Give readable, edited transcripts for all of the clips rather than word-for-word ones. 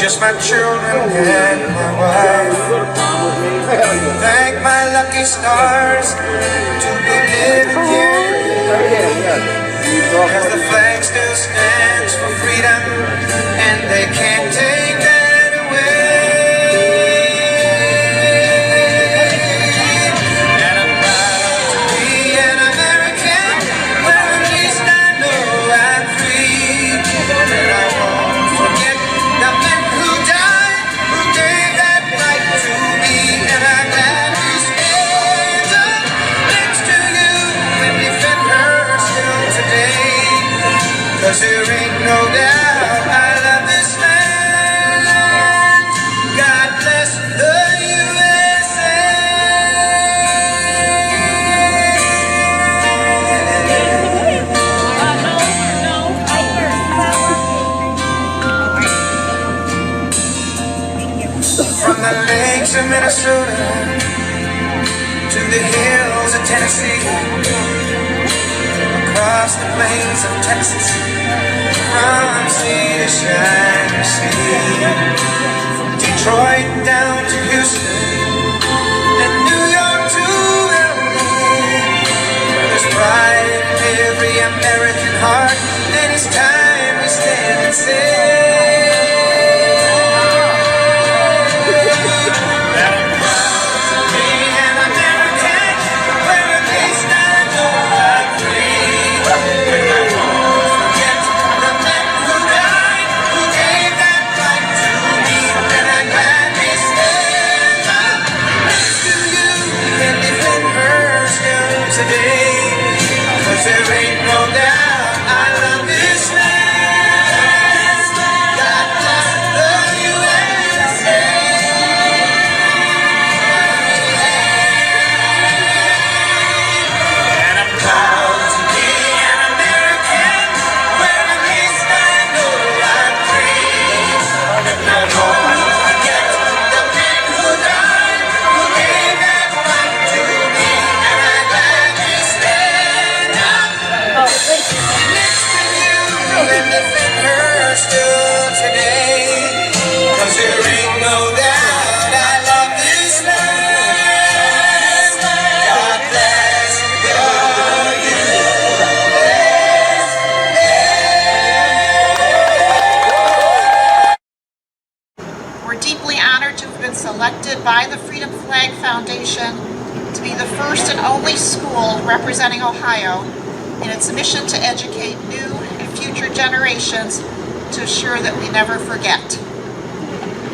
just my children and my wife. Thank my lucky stars to be living here, cause the flag still stands for freedom, and they can't take that away. And I'm proud to be an American, where at least I know I'm free. And I won't forget the men who died, who gave that right to me. And I'm glad we stand up next to you and defend her still today. Cause there ain't no doubt I love this land. God bless the USA. From the lakes of Minnesota to the hills of Tennessee, across the plains of Texas, from sea to shining sea, Detroit down to Houston, and New York to LA. There's pride in every American heart, and it's time we stand and say that I'm proud to be an American, where at least I know I'm free. And I won't forget the men who died, who gave that right to me. And I'm glad we stand up next to you and defend her still today. Cause there ain't no doubt I love this land. God bless the USA. And I'm proud to be an American, where at least I know I'm free. And I won't forget the men who died, who gave that right to me. And I'm glad we stand up next to you and defend her still today. Cause there ain't no doubt I love this land. God bless the We're deeply honored to have been selected by the Freedom Flag Foundation to be the first and only school representing Ohio in its mission to educate new and future generations to ensure that we never forget.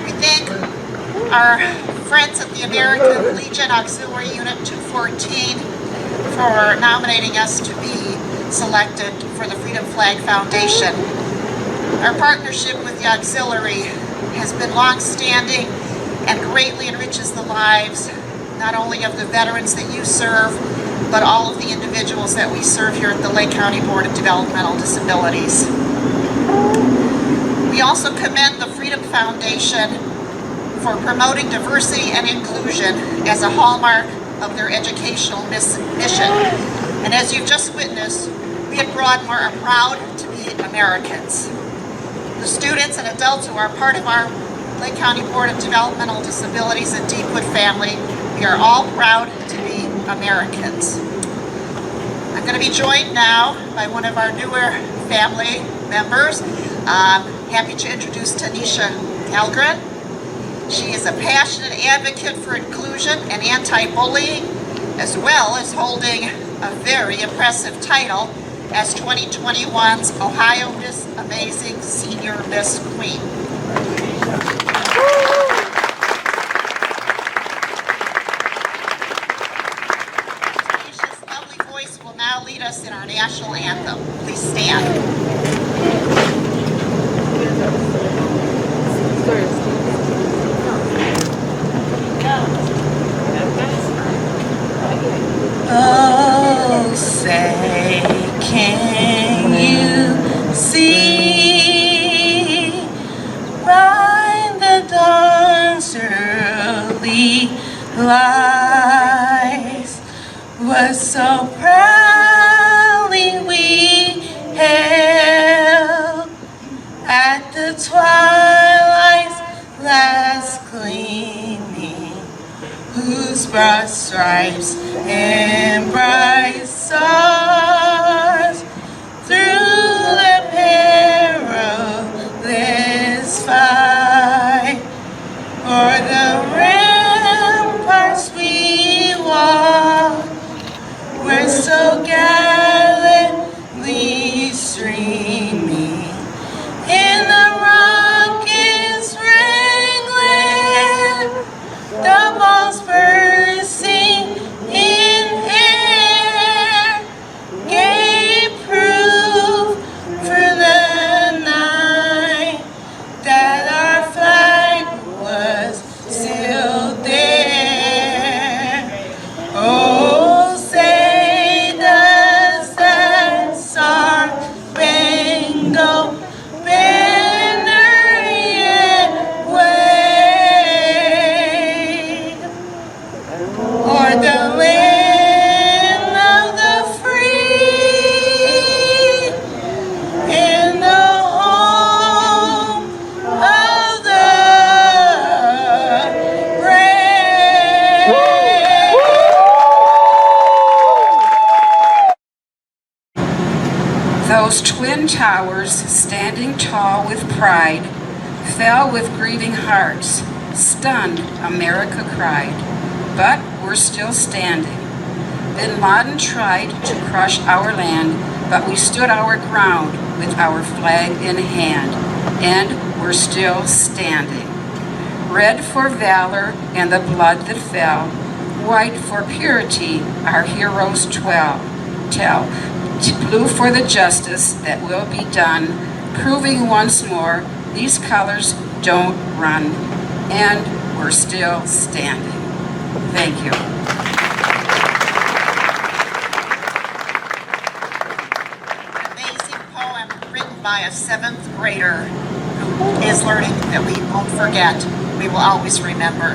We thank our friends at the American Legion Auxiliary Unit 214 for nominating us to be selected for the Freedom Flag Foundation. Our partnership with the Auxiliary has been long-standing and greatly enriches the lives not only of the veterans that you serve, but all of the individuals that we serve here at the Lake County Board of Developmental Disabilities. We also commend the Freedom Foundation for promoting diversity and inclusion as a hallmark of their educational mission. And as you've just witnessed, we at Broadmoor are proud to be Americans. The students and adults who are part of our Lake County Board of Developmental Disabilities and Deepwood family, we are all proud to be Americans. I'm going to be joined now by one of our newer family members. Happy to introduce Tanisha Algren. She is a passionate advocate for inclusion and anti-bullying, as well as holding a very impressive title as 2021's Ohio Miss Amazing Senior Miss Queen. Tanisha's lovely voice will now lead us in our national anthem. Please stand. Oh, say, can you see by the dawn's early lies what so proudly we hailed at the twilight's whose broad stripes and bright stars through the perilous fight. O'er the ramparts we walk, we're so gallantly streaming in the rocket's ringlet, the balls bursting in air, gave proof for the night that our flag was still there. Oh, say does that star-spangled banner yet wave o'er the land of the free and the home of the brave? Those twin towers, standing tall with pride, fell with grieving hearts. Stunned, America cried. But we're still standing. Bin Laden tried to crush our land, but we stood our ground with our flag in hand, and we're still standing. Red for valor and the blood that fell, white for purity our heroes tell, blue for the justice that will be done, proving once more these colors don't run, and we're still standing. Thank you. Amazing poem written by a 7th grader who is learning that we won't forget, we will always remember.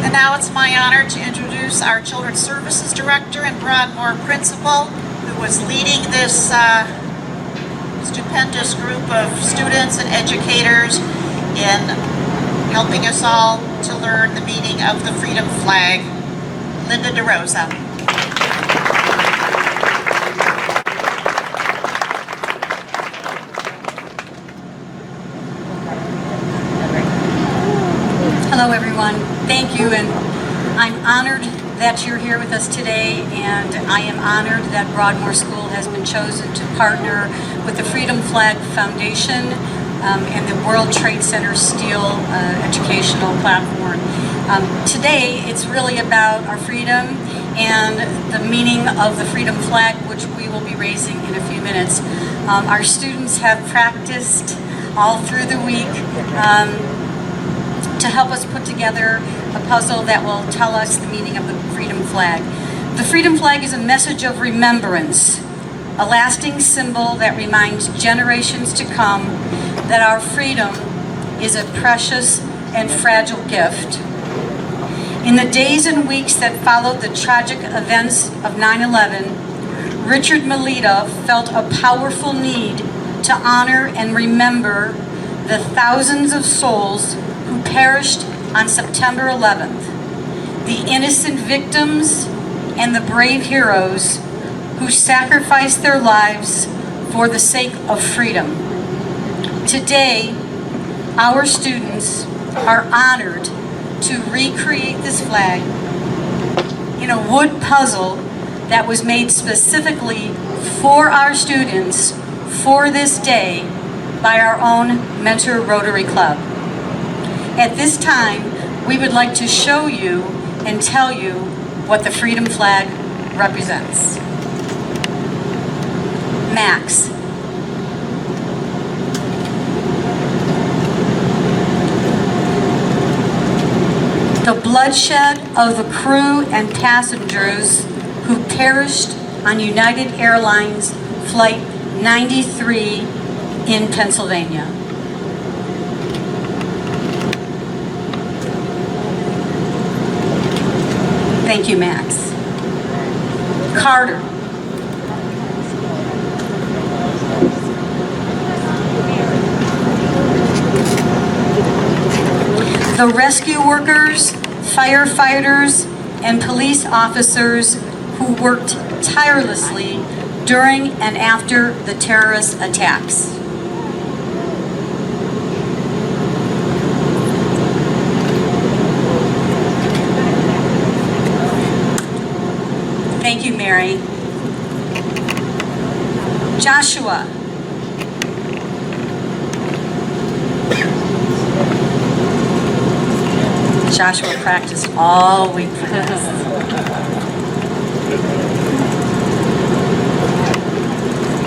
And now it's my honor to introduce our Children's Services Director and Broadmoor Principal, who was leading this stupendous group of students and educators in helping us all to learn the meaning of the freedom flag, Linda DeRosa. Hello everyone, thank you, and I'm honored that you're here with us today, and I am honored that Broadmoor School has been chosen to partner with the Freedom Flag Foundation and the World Trade Center Steel educational platform. Today it's really about our freedom and the meaning of the freedom flag, which we will be raising in a few minutes. Our students have practiced all through the week to help us put together a puzzle that will tell us the meaning of the freedom flag. The freedom flag is a message of remembrance, a lasting symbol that reminds generations to come that our freedom is a precious and fragile gift. In the days and weeks that followed the tragic events of 9/11, Richard Melita felt a powerful need to honor and remember the thousands of souls who perished on September 11th, the innocent victims and the brave heroes who sacrificed their lives for the sake of freedom. Today, our students are honored to recreate this flag in a wood puzzle that was made specifically for our students for this day by our own Mentor Rotary Club. At this time, we would like to show you and tell you what the freedom flag represents. Max. The bloodshed of the crew and passengers who perished on United Airlines Flight 93 in Pennsylvania. Thank you, Max. Carter. The rescue workers firefighters, and police officers who worked tirelessly during and after the terrorist attacks. Thank you, Mary. Joshua. Joshua practiced all week for this.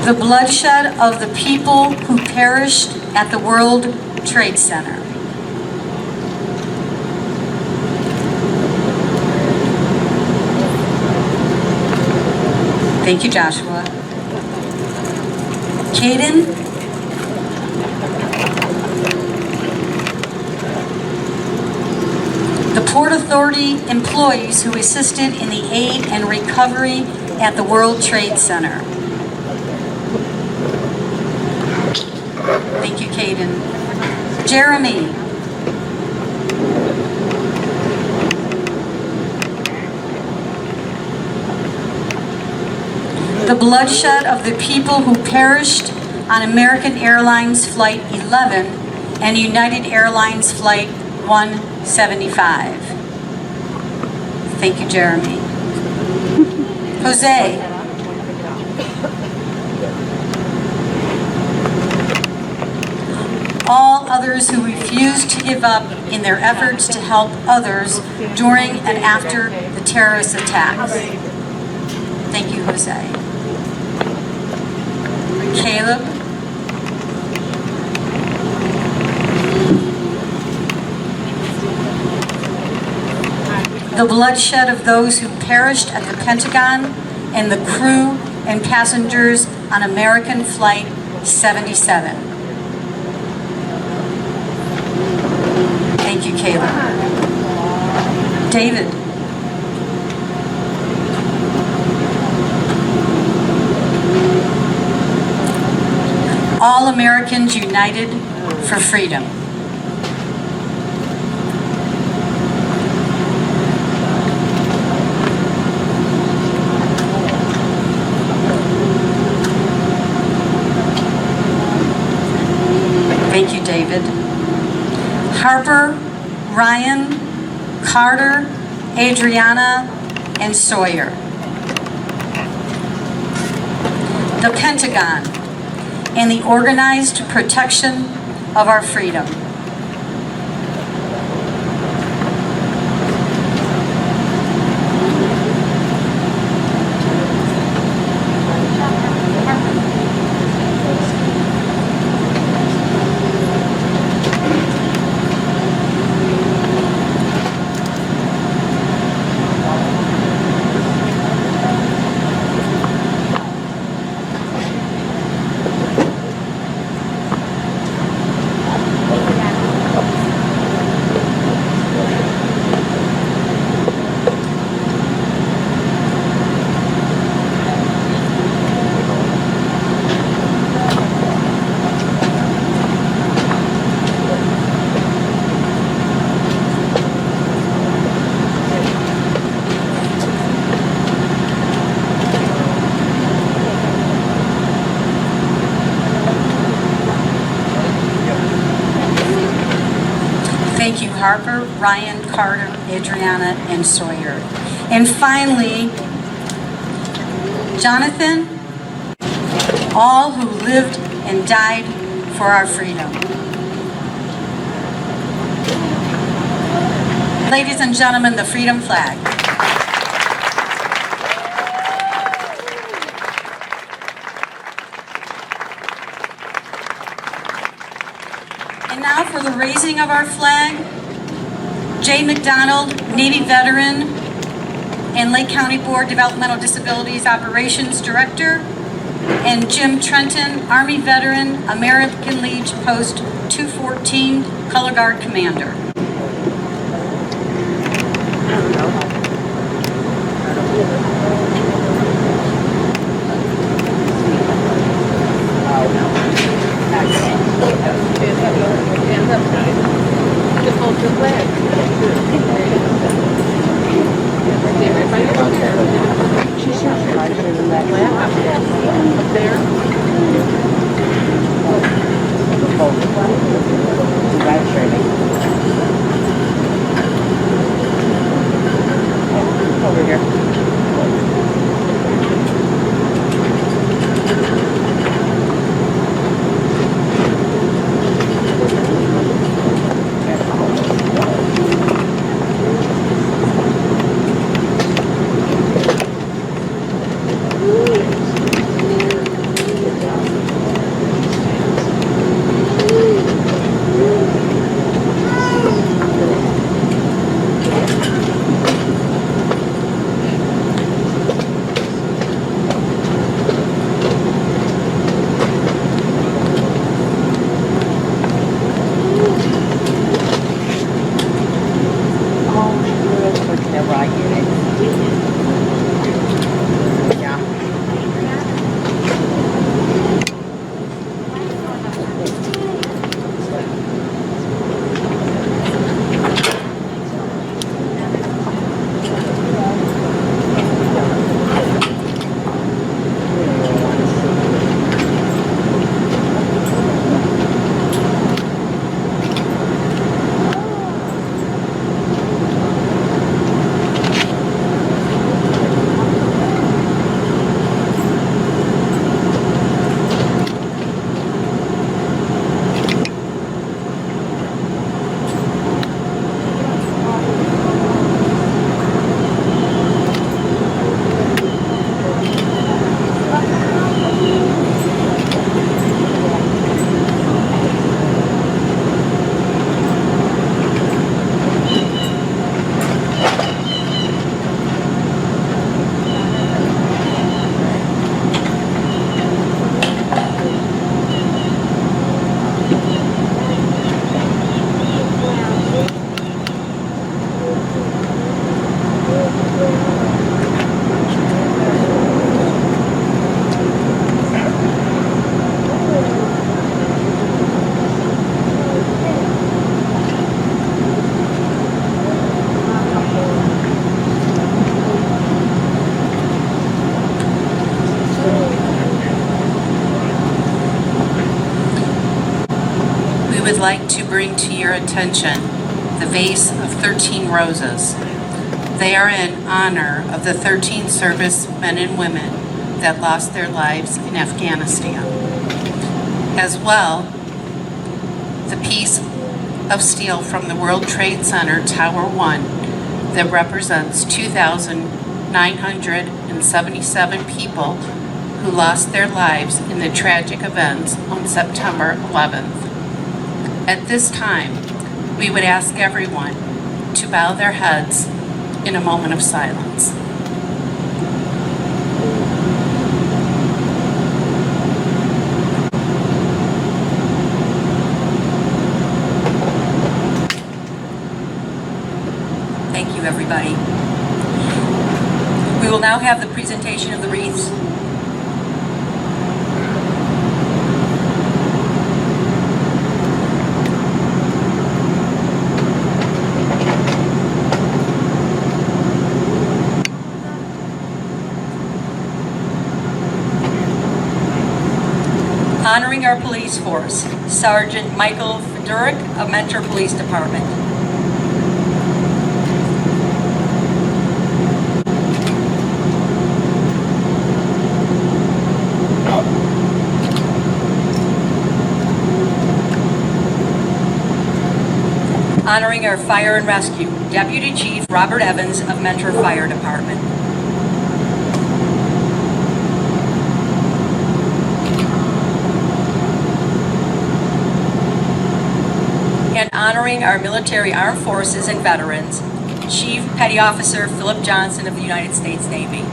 The bloodshed of the people who perished at the World Trade Center. Thank you, Joshua. Caden. The Port Authority employees who assisted in the aid and recovery at the World Trade Center. Thank you, Caden. Jeremy. The bloodshed of the people who perished on American Airlines Flight 11 and United Airlines Flight 175. Thank you, Jeremy. Jose. All others who refused to give up in their efforts to help others during and after the terrorist attacks. Thank you, Jose. Caleb. The bloodshed of those who perished at the Pentagon and the crew and passengers on American Flight 77. Thank you, Caleb. David. All Americans united for freedom. Thank you, David. Harper, Ryan, Carter, Adriana, and Sawyer. The Pentagon and the organized protection of our freedom. Thank you, Harper, Ryan, Carter, Adriana, and Sawyer. And finally, Jonathan, all who lived and died for our freedom. Ladies and gentlemen, the freedom flag. And now for the raising of our flag, Jay McDonald, Navy veteran and Lake County Board Developmental Disabilities Operations Director, and Jim Trenton, Army veteran, American Legion Post 214, Color Guard Commander. Just hold your flag. over here. Would like to bring to your attention the vase of 13 roses. They are in honor of the 13 servicemen and women that lost their lives in Afghanistan. As well, the piece of steel from the World Trade Center Tower 1 that represents 2,977 people who lost their lives in the tragic events on September 11th. At this time, we would ask everyone to bow their heads in a moment of silence. Thank you, everybody. We will now have the presentation of the wreaths. Honoring our police force, Sergeant Michael Fedoruk of Mentor Police Department. Honoring our fire and rescue, Deputy Chief Robert Evans of Mentor Fire Department. And honoring our military armed forces and veterans, Chief Petty Officer Philip Johnson of the United States Navy.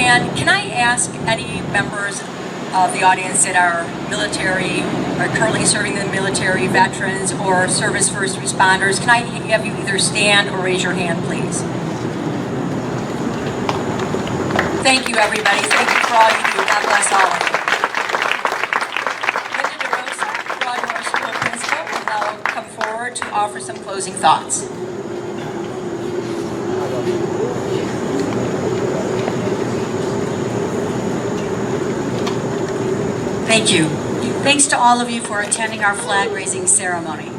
And can I ask any members of the audience that are military, are currently serving the military, veterans, or service first responders, can I have you either stand or raise your hand, please? Thank you, everybody. Thank you for all you do. God bless all of you. Linda DeRosa, Broadmoor School Principal, will now come forward to offer some closing thoughts. Thank you. Thanks to all of you for attending our flag raising ceremony.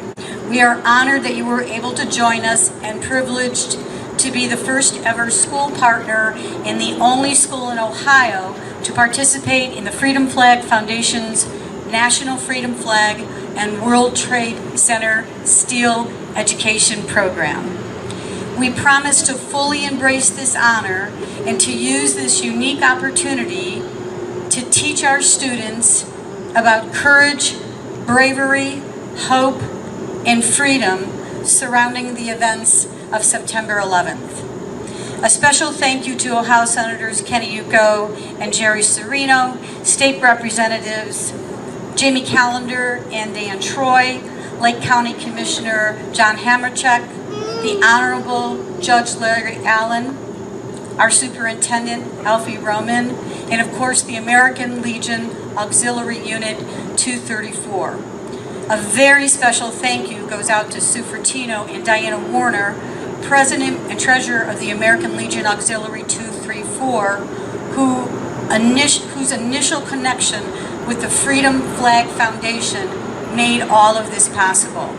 We are honored that you were able to join us and privileged to be the first ever school partner and the only school in Ohio to participate in the Freedom Flag Foundation's National Freedom Flag and World Trade Center Steel Education Program. We promise to fully embrace this honor and to use this unique opportunity to teach our students about courage, bravery, hope, and freedom surrounding the events of September 11th. A special thank you to Ohio Senators Kenny Yuko and Jerry Serino, State Representatives Jamie Callender and Dan Troy, Lake County Commissioner John Hamercheck, the Honorable Judge Larry Allen, our Superintendent Alfie Roman, and of course the American Legion Auxiliary Unit 234. A very special thank you goes out to Sue Fertino and Diana Warner, President and Treasurer of the American Legion Auxiliary 234, whose initial connection with the Freedom Flag Foundation made all of this possible.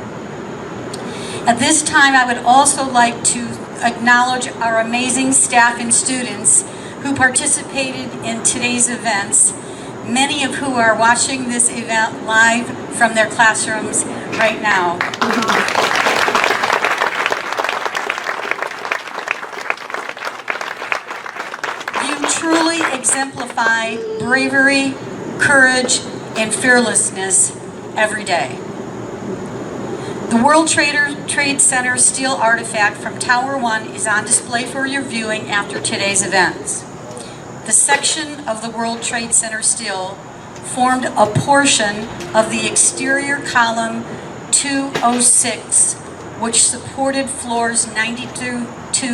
At this time, I would also like to acknowledge our amazing staff and students who participated in today's events, many of who are watching this event live from their classrooms right now. You truly exemplify bravery, courage, and fearlessness every day. The World Trade Center steel artifact from Tower 1 is on display for your viewing after today's events. The section of the World Trade Center steel formed a portion of the exterior column 206, which supported floors 92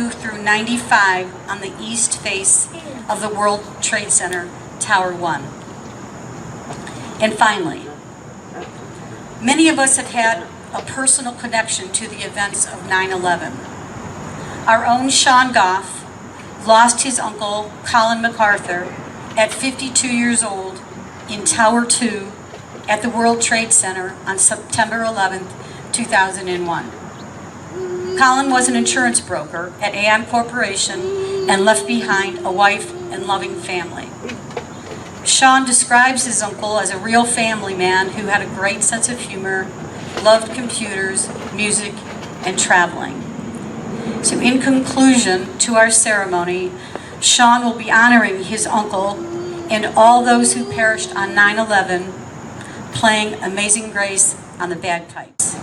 through 95 on the east face of the World Trade Center, Tower 1. And finally, many of us have had a personal connection to the events of 9/11. Our own Sean Goff lost his uncle, Colin MacArthur, at 52 years old in Tower 2 at the World Trade Center on September 11th, 2001. Colin was an insurance broker at Aon Corporation and left behind a wife and loving family. Sean describes his uncle as a real family man who had a great sense of humor, loved computers, music, and traveling. So in conclusion to our ceremony, Sean will be honoring his uncle and all those who perished on 9/11, playing Amazing Grace on the bagpipes.